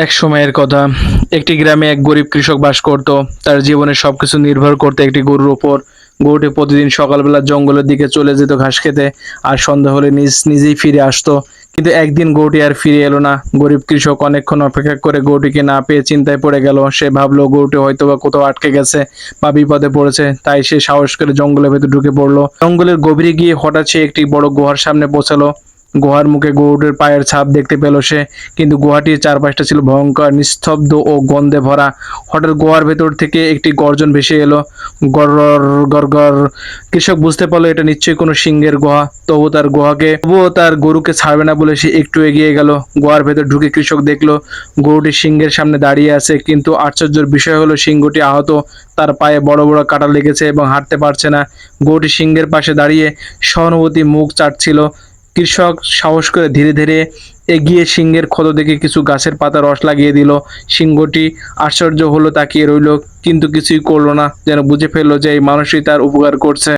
এক সময়ের কথা, একটি গ্রামে এক গরিব কৃষক বাস করত। তার জীবনের সবকিছু নির্ভর করতো একটি গরুর উপর। গরুটি প্রতিদিন সকালবেলা জঙ্গলের দিকে চলে যেত ঘাস খেতে, আর সন্ধ্যা হলে নিজেই ফিরে আসতো। কিন্তু একদিন গরুটি আর ফিরে এলো না। গরিব কৃষক অনেকক্ষণ অপেক্ষা করে গরুটিকে না পেয়ে চিন্তায় পড়ে গেল। সে ভাবলো গরুটি হয়তোবা কোথাও আটকে গেছে বা বিপদে পড়েছে, তাই সে সাহস করে জঙ্গলের ভেতর ঢুকে পড়লো। জঙ্গলের গভীরে গিয়ে হঠাৎ সে একটি বড় গুহার সামনে পৌঁছালো। গুহার মুখে গরুটির পায়ের ছাপ দেখতে পেল সে, কিন্তু গুহাটির চারপাশটা ছিল ভয়ঙ্কর, নিস্তব্ধ ও গন্ধে ভরা। হঠাৎ গুহার ভেতর থেকে একটি গর্জন ভেসে এলো, গর গর গর। কৃষক বুঝতে পারলো এটা নিশ্চয়ই কোনো সিংহের গুহা। তবুও তার গরুকে ছাড়বে না বলে সে একটু এগিয়ে গেল। গুহার ভেতর ঢুকে কৃষক দেখলো গরুটি সিংহের সামনে দাঁড়িয়ে আছে, কিন্তু আশ্চর্যের বিষয় হলো সিংহটি আহত। তার পায়ে বড় বড় কাঁটা লেগেছে এবং হাঁটতে পারছে না। গরুটি সিংহের পাশে দাঁড়িয়ে সহানুভূতি মুখ চাটছিল। কৃষক সাহস করে ধীরে ধীরে এগিয়ে সিংহের ক্ষত দেখে কিছু গাছের পাতা রস লাগিয়ে দিল। সিংহটি আশ্চর্য হলো, তাকিয়ে রইল, কিন্তু কিছুই করলো না, যেন বুঝে ফেললো যে এই মানুষই তার উপকার করছে।